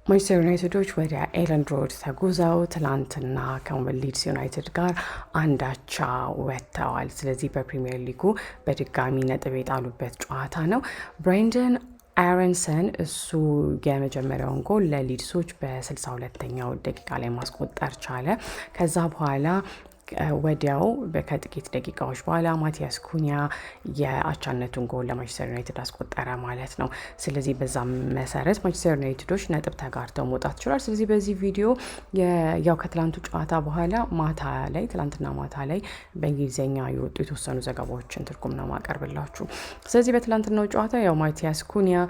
ማንቸስተር ዩናይትዶች ወደ ኤለን ሮድ ተጉዘው ትላንትና ከሊድስ ዩናይትድ ጋር አንዳቻ ወጥተዋል። ስለዚህ በፕሪሚየር ሊጉ በድጋሚ ነጥብ የጣሉበት ጨዋታ ነው። ብሬንደን አሮንሰን እሱ የመጀመሪያውን ጎል ለሊድሶች በ62ኛው ደቂቃ ላይ ማስቆጠር ቻለ። ከዛ በኋላ ወዲያው ከጥቂት ደቂቃዎች በኋላ ማቲያስ ኩኒያ የአቻነቱን ጎል ለማንቸስተር ዩናይትድ አስቆጠረ ማለት ነው። ስለዚህ በዛ መሰረት ማንቸስተር ዩናይትዶች ነጥብ ተጋርተው መውጣት ችሏል። ስለዚህ በዚህ ቪዲዮ ያው ከትላንቱ ጨዋታ በኋላ ትላንትና ማታ ላይ በእንግሊዝኛ የወጡ የተወሰኑ ዘገባዎችን ትርጉም ነው ማቀርብላችሁ። ስለዚህ በትላንትናው ጨዋታ ያው ማቲያስ ኩኒያ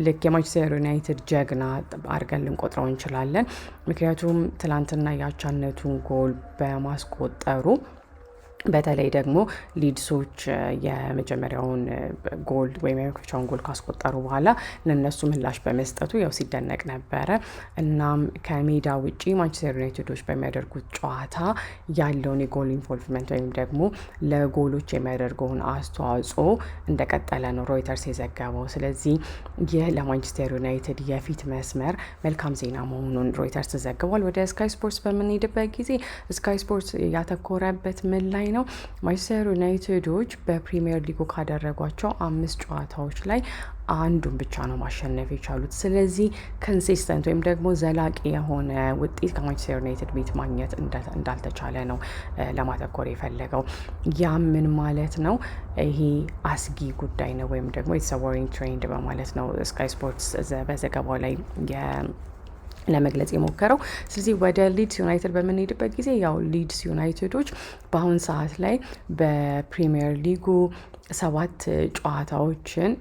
ልክ የማንቸስተር ዩናይትድ ጀግና አድርገን ልንቆጥረው እንችላለን። ምክንያቱም ትላንትና የአቻነቱን ጎል በማስቆጠሩ በተለይ ደግሞ ሊድሶች የመጀመሪያውን ጎል ወይም የመክፈቻውን ጎል ካስቆጠሩ በኋላ ለነሱ ምላሽ በመስጠቱ ያው ሲደነቅ ነበረ። እናም ከሜዳ ውጪ ማንቸስተር ዩናይትዶች በሚያደርጉት ጨዋታ ያለውን የጎል ኢንቮልቭመንት ወይም ደግሞ ለጎሎች የሚያደርገውን አስተዋጽኦ እንደቀጠለ ነው ሮይተርስ የዘገበው። ስለዚህ ይህ ለማንቸስተር ዩናይትድ የፊት መስመር መልካም ዜና መሆኑን ሮይተርስ ዘግቧል። ወደ ስካይ ስፖርትስ በምንሄድበት ጊዜ ስካይ ስፖርትስ ያተኮረበት ምን ላይ ነው? ማንቸስተር ዩናይትዶች በፕሪሚየር ሊጉ ካደረጓቸው 5 ጨዋታዎች ላይ አንዱን ብቻ ነው ማሸነፍ የቻሉት። ስለዚህ ኮንሲስተንት ወይም ደግሞ ዘላቂ የሆነ ውጤት ከማንቸስተር ዩናይትድ ቤት ማግኘት እንዳልተቻለ ነው ለማተኮር የፈለገው። ያ ምን ማለት ነው? ይሄ አስጊ ጉዳይ ነው ወይም ደግሞ ኢትስ አ ወሪንግ ትሬንድ በማለት ነው ስካይ ስፖርትስ በዘገባው ላይ ለመግለጽ የሞከረው። ስለዚህ ወደ ሊድስ ዩናይትድ በምንሄድበት ጊዜ ያው ሊድስ ዩናይትዶች በአሁን ሰዓት ላይ በፕሪሚየር ሊጉ 7 ጨዋታዎችን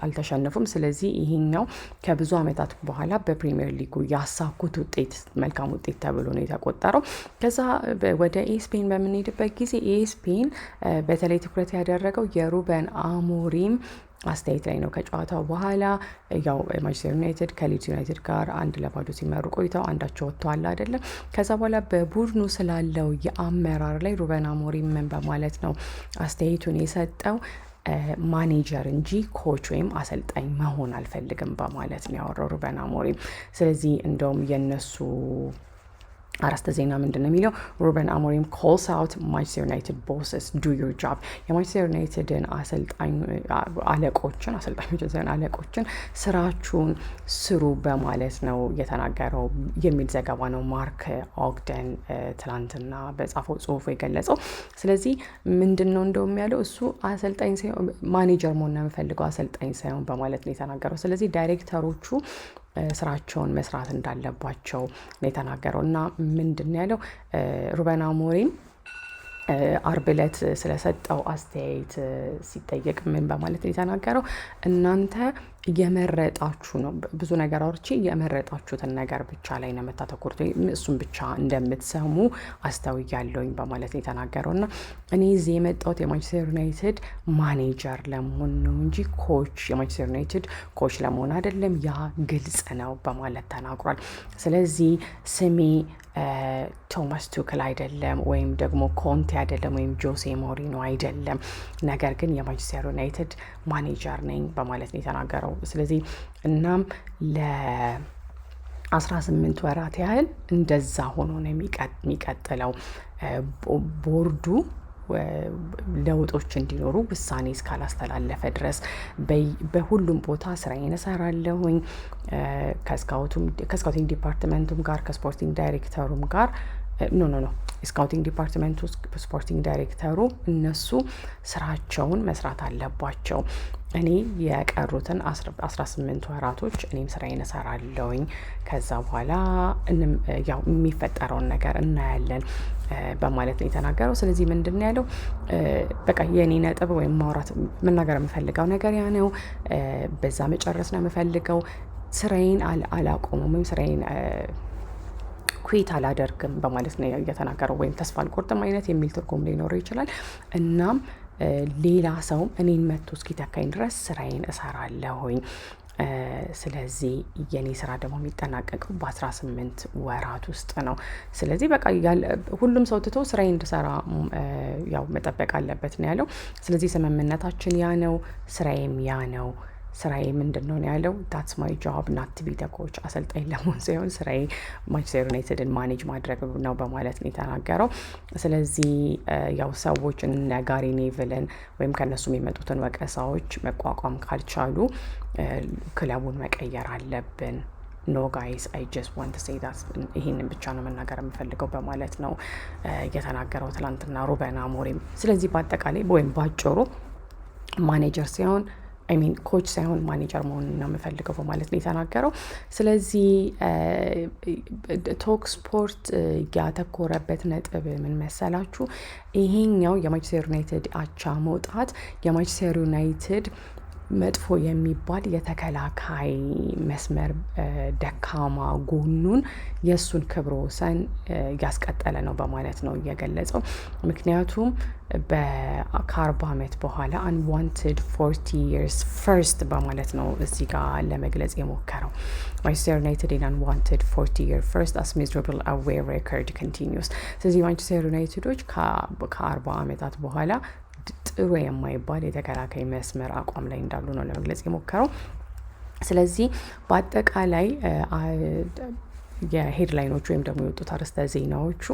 አልተሸነፉም። ስለዚህ ይሄኛው ከብዙ ዓመታት በኋላ በፕሪሚየር ሊጉ ያሳኩት ውጤት መልካም ውጤት ተብሎ ነው የተቆጠረው። ከዛ ወደ ኤስፔን በምንሄድበት ጊዜ ኤስፔን በተለይ ትኩረት ያደረገው የሩበን አሞሪም አስተያየት ላይ ነው። ከጨዋታው በኋላ ያው ማንቸስተር ዩናይትድ ከሊድስ ዩናይትድ ጋር 1-0 ሲመሩ ቆይተው አንዳቸው ወጥተዋል አይደለም። ከዛ በኋላ በቡድኑ ስላለው የአመራር ላይ ሩበን አሞሪም ምን በማለት ነው አስተያየቱን የሰጠው? ማኔጀር እንጂ ኮች ወይም አሰልጣኝ መሆን አልፈልግም በማለት ነው ያወራው ሩበን አሞሪም። ስለዚህ እንደውም የነሱ አራስተ ዜና ምንድን ነው የሚለው? ሩበን አሞሪም ኮልስ አውት ማንቸስተር ዩናይትድ ቦስስ ዱ ዩር ጆብ። የማንቸስተር ዩናይትድን አለቆችን ስራችሁን ስሩ በማለት ነው የተናገረው የሚል ዘገባ ነው ማርክ ኦግደን ትላንትና በጻፈው ጽሁፍ የገለጸው። ስለዚህ ምንድን ነው እንደውም ያለው እሱ አሰልጣኝ ሳይሆን ማኔጀር መሆን ነው የሚፈልገው አሰልጣኝ ሳይሆን በማለት ነው የተናገረው። ስለዚህ ዳይሬክተሮቹ ስራቸውን መስራት እንዳለባቸው ነው የተናገረው። እና ምንድን ያለው ሩበን አሞሪም አርብ ዕለት ስለሰጠው አስተያየት ሲጠየቅ ምን በማለት ነው የተናገረው? እናንተ የመረጣችሁ ነው ብዙ ነገር አውርቼ የመረጣችሁትን ነገር ብቻ ላይ ነው የምታተኩሩት፣ እሱን ብቻ እንደምትሰሙ አስተውያለሁኝ በማለት ነው የተናገረው። እና እኔ እዚህ የመጣሁት የማንቸስተር ዩናይትድ ማኔጀር ለመሆን ነው እንጂ የማንቸስተር ዩናይትድ ኮች ለመሆን አይደለም፣ ያ ግልጽ ነው በማለት ተናግሯል። ስለዚህ ስሜ ቶማስ ቱክል አይደለም ወይም ደግሞ ኮንቴ አይደለም ወይም ጆሴ ሞሪኖ አይደለም፣ ነገር ግን የማንቸስተር ዩናይትድ ማኔጀር ነኝ በማለት ነው የተናገረው። ስለዚህ እናም ለ18 ወራት ያህል እንደዛ ሆኖ ነው የሚቀጥለው። ቦርዱ ለውጦች እንዲኖሩ ውሳኔ እስካላስተላለፈ ድረስ በሁሉም ቦታ ስራዬን እሰራለሁኝ። ከስካውቲንግ ዲፓርትመንቱም ጋር ከስፖርቲንግ ዳይሬክተሩም ጋር ስካውቲንግ ዲፓርትመንቱ ስፖርቲንግ ዳይሬክተሩ እነሱ ስራቸውን መስራት አለባቸው። እኔ የቀሩትን 18 ወራቶች እኔም ስራዬን እሰራለሁኝ። ከዛ በኋላ ያው የሚፈጠረውን ነገር እናያለን በማለት ነው የተናገረው። ስለዚህ ምንድን ነው ያለው? በቃ የኔ ነጥብ ወይም መናገር የምፈልገው ነገር ያ ነው። በዛ መጨረስ ነው የምፈልገው። ስራዬን አላቆምም ወይም ስራዬን ኩዊት አላደርግም በማለት ነው የተናገረው። ወይም ተስፋ አልቆርጥም አይነት የሚል ትርጉም ሊኖረው ይችላል። እናም ሌላ ሰውም እኔን መጥቶ እስኪተካኝ ድረስ ስራዬን እሰራለሁኝ። ስለዚህ የኔ ስራ ደግሞ የሚጠናቀቀው በ18 ወራት ውስጥ ነው። ስለዚህ በቃ ሁሉም ሰው ትቶ ስራዬን እንድሰራ ያው መጠበቅ አለበት ነው ያለው። ስለዚህ ስምምነታችን ያ ነው፣ ስራዬም ያ ነው ስራዬ ምንድን ነው ያለው? ዳትስ ማይ ጆብ ናት ቱ ቢ ዘ ኮች። አሰልጣኝ ለመሆን ሳይሆን ስራዬ ማንቸስተር ዩናይትድን ማኔጅ ማድረግ ነው በማለት ነው የተናገረው። ስለዚህ ያው ሰዎች እነ ጋሪ ኔቭልን ወይም ከእነሱ የሚመጡትን ወቀሳዎች መቋቋም ካልቻሉ ክለቡን መቀየር አለብን። ኖ ጋይስ አይ ጀስት ዋንት ሴይ ዳት፣ ይህንን ብቻ ነው መናገር የምፈልገው በማለት ነው የተናገረው ትላንትና ሩበን አሞሪም። ስለዚህ በአጠቃላይ ወይም ባጭሩ ማኔጀር ሲሆን ኮች ሳይሆን ማኔጀር መሆን ነው የምፈልገው በማለት ነው የተናገረው። ስለዚህ ቶክ ስፖርት ያተኮረበት ነጥብ ምን መሰላችሁ? ይሄኛው የማንቸስተር ዩናይትድ አቻ መውጣት የማንቸስተር ዩናይትድ መጥፎ የሚባል የተከላካይ መስመር ደካማ ጎኑን የእሱን ክብረ ወሰን ያስቀጠለ ነው በማለት ነው እየገለጸው። ምክንያቱም ከ40 ዓመት በኋላ አንዋንትድ 40 years first በማለት ነው እዚህ ጋር ለመግለጽ የሞከረው። ማንቸስተር ዩናይትድ አንዋንትድ 40 year first as miserable away record continues። ስለዚህ ማንቸስተር ዩናይትዶች ከ40 ዓመታት በኋላ ጥሩ የማይባል የተከላካይ መስመር አቋም ላይ እንዳሉ ነው ለመግለጽ የሞከረው። ስለዚህ በአጠቃላይ የሄድላይኖቹ ወይም ደግሞ የወጡት አርዕስተ ዜናዎቹ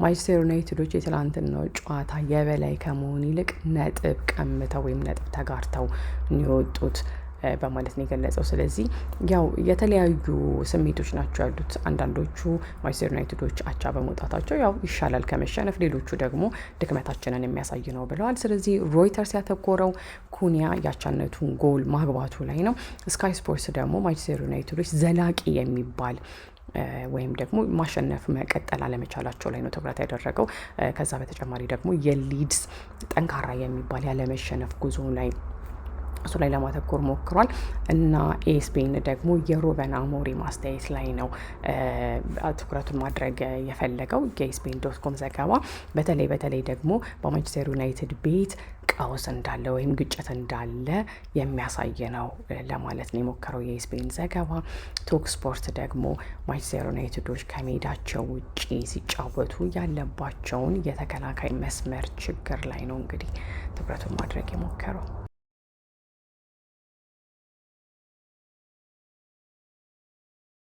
ማንቸስተር ዩናይትዶች የትላንትናው ጨዋታ የበላይ ከመሆን ይልቅ ነጥብ ቀምተው ወይም ነጥብ ተጋርተው የወጡት በማለት ነው የገለጸው። ስለዚህ ያው የተለያዩ ስሜቶች ናቸው ያሉት። አንዳንዶቹ ማንቸስተር ዩናይትዶች አቻ በመውጣታቸው ያው ይሻላል ከመሸነፍ፣ ሌሎቹ ደግሞ ድክመታችንን የሚያሳይ ነው ብለዋል። ስለዚህ ሮይተርስ ያተኮረው ኩኒያ ያቻነቱን ጎል ማግባቱ ላይ ነው። ስካይ ስፖርትስ ደግሞ ማንቸስተር ዩናይትዶች ዘላቂ የሚባል ወይም ደግሞ ማሸነፍ መቀጠል አለመቻላቸው ላይ ነው ትኩረት ያደረገው። ከዛ በተጨማሪ ደግሞ የሊድስ ጠንካራ የሚባል ያለመሸነፍ ጉዞ ላይ እሱ ላይ ለማተኮር ሞክሯል እና ኤስፔን ደግሞ የሩበን አሞሪም ማስተያየት ላይ ነው ትኩረቱን ማድረግ የፈለገው። የኤስፔን.ኮም ዘገባ በተለይ ደግሞ በማንቸስተር ዩናይትድ ቤት ቀውስ እንዳለ ወይም ግጭት እንዳለ የሚያሳይ ነው ለማለት ነው የሞከረው የኤስፔን ዘገባ። ቶክ ስፖርት ደግሞ ማንቸስተር ዩናይትዶች ከሜዳቸው ውጪ ሲጫወቱ ያለባቸውን የተከላካይ መስመር ችግር ላይ ነው እንግዲህ ትኩረቱን ማድረግ የሞከረው።